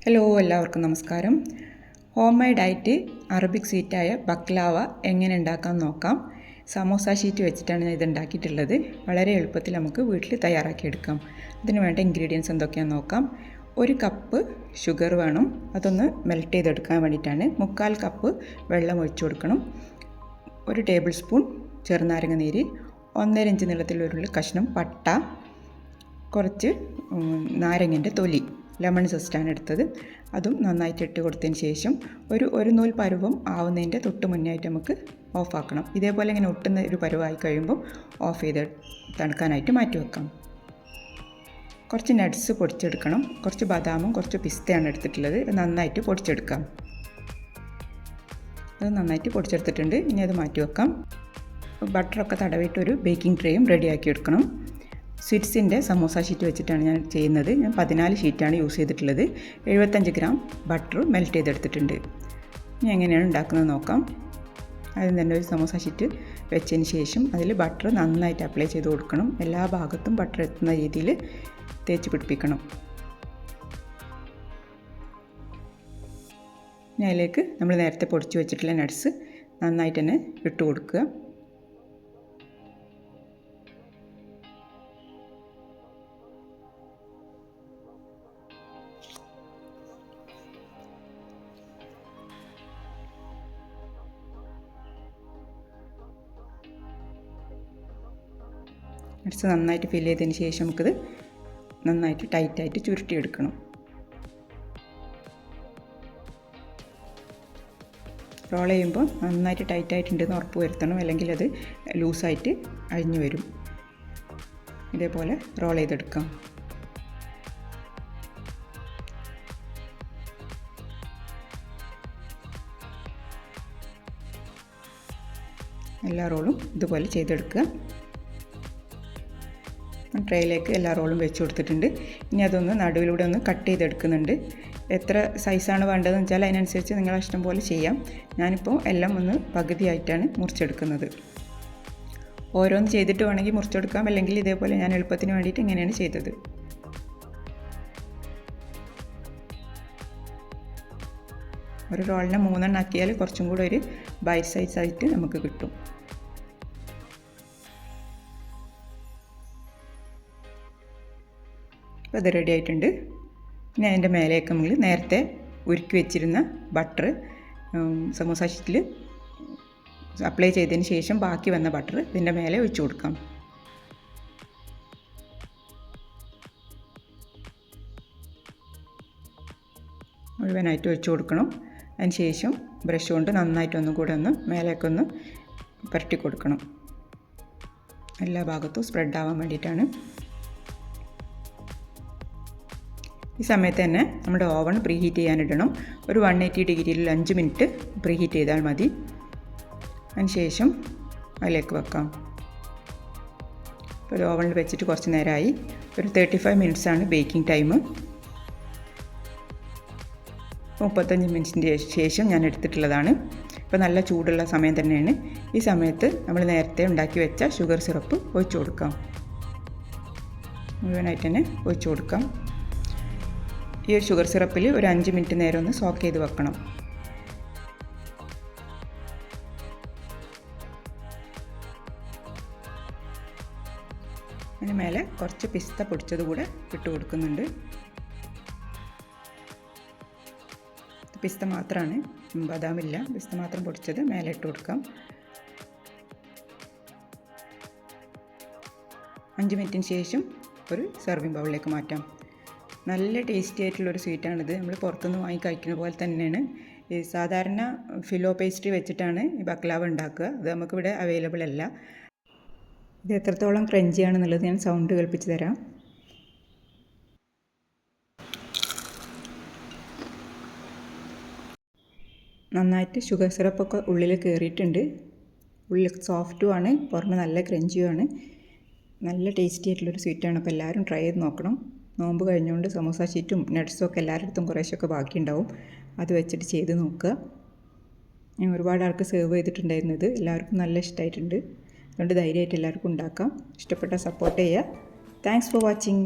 Hello, എല്ലാവർക്കും നമസ്കാരം. Home മെയ്ഡായിട്ട് Arabic സ്വീറ്റായ baklava എങ്ങനെ ഉണ്ടാക്കാൻ നോക്കാം. സമോസ ഷീറ്റ് വെച്ചിട്ടാണ് ഞാൻ ഇത് ഉണ്ടാക്കിയിട്ടുള്ളത്. വളരെ എളുപ്പത്തിൽ നമുക്ക് വീട്ടിൽ തയ്യാറാക്കിയെടുക്കാം. അതിന് വേണ്ട ഇൻഗ്രീഡിയൻസ് എന്തൊക്കെയാണെന്ന് നോക്കാം. 1 കപ്പ് ഷുഗർ വേണം. അതൊന്ന് മെൽറ്റ് ചെയ്തെടുക്കാൻ വേണ്ടിയിട്ടാണ്. 3/4 കപ്പ് വെള്ളം ഒഴിച്ചു കൊടുക്കണം. 1 ടേബിൾ സ്പൂൺ ചെറുനാരങ്ങ നീര്, 1.5 ഇഞ്ച് നീളത്തിലൊരു കഷ്ണം പട്ട, കുറച്ച് നാരങ്ങൻ്റെ തൊലി, ലെമൺ ജസ്റ്റാണ് എടുത്തത്. അതും നന്നായിട്ട് ഇട്ട് കൊടുത്തതിന് ശേഷം ഒരു നൂൽ പരുവം ആവുന്നതിൻ്റെ തൊട്ട് മുന്നായിട്ട് നമുക്ക് ഓഫാക്കണം. ഇതേപോലെ ഇങ്ങനെ ഒട്ടുന്ന ഒരു പരുവായി കഴിയുമ്പോൾ ഓഫ് ചെയ്ത് തണുക്കാനായിട്ട് മാറ്റി വെക്കാം. കുറച്ച് നട്ട്സ് പൊടിച്ചെടുക്കണം. കുറച്ച് ബദാമും കുറച്ച് പിസ്തയാണ് എടുത്തിട്ടുള്ളത്. നന്നായിട്ട് പൊടിച്ചെടുക്കാം. അത് നന്നായിട്ട് പൊടിച്ചെടുത്തിട്ടുണ്ട്. ഇനി അത് മാറ്റി വെക്കാം. ബട്ടറൊക്കെ തടവിയിട്ട് ഒരു ബേക്കിംഗ് ട്രേയും റെഡിയാക്കി എടുക്കണം. സ്വീറ്റ്സിൻ്റെ സമോസ ഷീറ്റ് വെച്ചിട്ടാണ് ഞാൻ ചെയ്യുന്നത്. ഞാൻ 14 ഷീറ്റാണ് യൂസ് ചെയ്തിട്ടുള്ളത്. 75 ഗ്രാം ബട്ടർ മെൽറ്റ് ചെയ്തെടുത്തിട്ടുണ്ട്. ഇനി എങ്ങനെയാണ് ഉണ്ടാക്കുന്നത് നോക്കാം. ആദ്യം തന്നെ ഒരു സമോസ ഷീറ്റ് വെച്ചതിന് ശേഷം അതിൽ ബട്ടർ നന്നായിട്ട് അപ്ലൈ ചെയ്ത് കൊടുക്കണം. എല്ലാ ഭാഗത്തും ബട്ടർ എത്തുന്ന രീതിയിൽ തേച്ച് പിടിപ്പിക്കണം. ഇനി അതിലേക്ക് നമ്മൾ നേരത്തെ പൊടിച്ച് വെച്ചിട്ടുള്ള നട്ട്സ് നന്നായിട്ട് തന്നെ ഇട്ട് കൊടുക്കുക. നട്ട്സ് നന്നായിട്ട് ഫില്ല് ചെയ്തതിന് ശേഷം നമുക്കിത് നന്നായിട്ട് ടൈറ്റായിട്ട് ചുരുട്ടിയെടുക്കണം. റോൾ ചെയ്യുമ്പോൾ നന്നായിട്ട് ടൈറ്റായിട്ടുണ്ടെന്ന് ഉറപ്പ് വരുത്തണം, അല്ലെങ്കിൽ അത് ലൂസായിട്ട് അഴിഞ്ഞു വരും. ഇതേപോലെ റോൾ ചെയ്തെടുക്കാം. എല്ലാ റോളും ഇതുപോലെ ചെയ്തെടുക്കുക. ട്രേയിലേക്ക് എല്ലാ റോളും വെച്ച് കൊടുത്തിട്ടുണ്ട്. ഇനി അതൊന്ന് നടുവിലൂടെ ഒന്ന് കട്ട് ചെയ്തെടുക്കുന്നുണ്ട്. എത്ര സൈസാണ് വേണ്ടതെന്ന് വെച്ചാൽ അതിനനുസരിച്ച് നിങ്ങളെ ഇഷ്ടം പോലെ ചെയ്യാം. ഞാനിപ്പോൾ എല്ലാം ഒന്ന് പകുതിയായിട്ടാണ് മുറിച്ചെടുക്കുന്നത്. ഓരോന്ന് ചെയ്തിട്ട് വേണമെങ്കിൽ മുറിച്ചെടുക്കാം, അല്ലെങ്കിൽ ഇതേപോലെ ഞാൻ എളുപ്പത്തിന് വേണ്ടിയിട്ട് ഇങ്ങനെയാണ് ചെയ്തത്. ഒരു റോളിനെ 3 എണ്ണം ആക്കിയാൽ കുറച്ചും കൂടെ ഒരു ബൈറ്റ് സൈസായിട്ട് നമുക്ക് കിട്ടും. അപ്പോൾ അത് റെഡി ആയിട്ടുണ്ട്. ഇനി അതിൻ്റെ മേലേക്ക് നമ്മൾ നേരത്തെ ഉരുക്കി വെച്ചിരുന്ന ബട്ടർ സമോസ ഷീറ്റിൽ അപ്ലൈ ചെയ്തതിന് ശേഷം ബാക്കി വന്ന ബട്ടർ ഇതിൻ്റെ മേലെ ഒഴിച്ചു കൊടുക്കാം. മുഴുവനായിട്ട് ഒഴിച്ചു കൊടുക്കണം. അതിന് ശേഷം ബ്രഷ് കൊണ്ട് നന്നായിട്ടൊന്നും കൂടെ ഒന്ന് മേലേക്കൊന്ന് പുരട്ടി കൊടുക്കണം. എല്ലാ ഭാഗത്തും സ്പ്രെഡ് ആവാൻ വേണ്ടിയിട്ടാണ്. ഈ സമയത്ത് തന്നെ നമ്മുടെ ഓവൺ പ്രീഹീറ്റ് ചെയ്യാനിടണം. ഒരു 180 ഡിഗ്രിയിൽ 5 മിനിറ്റ് പ്രീഹീറ്റ് ചെയ്താൽ മതി. അതിന് ശേഷം അതിലേക്ക് വെക്കാം. ഒരു ഓവണിൽ വെച്ചിട്ട് കുറച്ച് നേരമായി. ഒരു 35 മിനിറ്റ്സാണ് ബേക്കിംഗ് ടൈം. 35 മിനിറ്റിന് ശേഷം ഞാൻ എടുത്തിട്ടുള്ളതാണ്. ഇപ്പോൾ നല്ല ചൂടുള്ള സമയം തന്നെയാണ്. ഈ സമയത്ത് നമ്മൾ നേരത്തെ ഉണ്ടാക്കി വെച്ച ഷുഗർ സിറപ്പ് ഒഴിച്ചു കൊടുക്കാം. മുഴുവനായിട്ട് തന്നെ ഒഴിച്ചു കൊടുക്കാം. ഈ ഒരു ഷുഗർ സിറപ്പിൽ ഒരു 5 മിനിറ്റ് നേരം ഒന്ന് സോക്ക് ചെയ്ത് വെക്കണം. അതിന് മേലെ കുറച്ച് പിസ്ത പൊടിച്ചത് കൂടെ ഇട്ട് കൊടുക്കുന്നുണ്ട്. പിസ്ത മാത്രമാണ്, ബദാമില്ല. പിസ്ത മാത്രം പൊടിച്ചത് മേലെ ഇട്ട് കൊടുക്കാം. 5 മിനിറ്റിന് ശേഷം ഒരു സെർവിങ് ബൗളിലേക്ക് മാറ്റാം. നല്ല ടേസ്റ്റി ആയിട്ടുള്ളൊരു സ്വീറ്റാണിത്. നമ്മൾ പുറത്തുനിന്ന് വാങ്ങി കഴിക്കുന്ന പോലെ തന്നെയാണ്. ഈ സാധാരണ ഫിലോ പേസ്ട്രി വെച്ചിട്ടാണ് ഈ ബക്ലാവ ഉണ്ടാക്കുക. അത് നമുക്കിവിടെ അവൈലബിൾ അല്ല. ഇത് എത്രത്തോളം ക്രഞ്ചിയാണെന്നുള്ളത് ഞാൻ സൗണ്ട് കേൾപ്പിച്ച് തരാം. നന്നായിട്ട് ഷുഗർ സിറപ്പൊക്കെ ഉള്ളിൽ കയറിയിട്ടുണ്ട്. ഉള്ളിൽ സോഫ്റ്റുമാണ്, പുറമെ നല്ല ക്രഞ്ചിയുമാണ്. നല്ല ടേസ്റ്റി ആയിട്ടുള്ളൊരു സ്വീറ്റാണ്. അപ്പോൾ എല്ലാവരും ട്രൈ ചെയ്ത് നോക്കണം. നോമ്പ് കഴിഞ്ഞുകൊണ്ട് സമോസ ഷീറ്റും നട്ട്സും ഒക്കെ എല്ലാവരുടെ അടുത്തും കുറേശ്ശൊക്കെ ബാക്കിയുണ്ടാവും. അത് വെച്ചിട്ട് ചെയ്ത് നോക്കുക. ഞാൻ ഒരുപാട് ആൾക്ക് സെർവ് ചെയ്തിട്ടുണ്ടായിരുന്നത്. എല്ലാവർക്കും നല്ല ഇഷ്ടമായിട്ടുണ്ട്. അതുകൊണ്ട് ധൈര്യമായിട്ട് എല്ലാവർക്കും ഉണ്ടാക്കാം. ഇഷ്ടപ്പെട്ട സപ്പോർട്ട് ചെയ്യുക. Thanks for watching.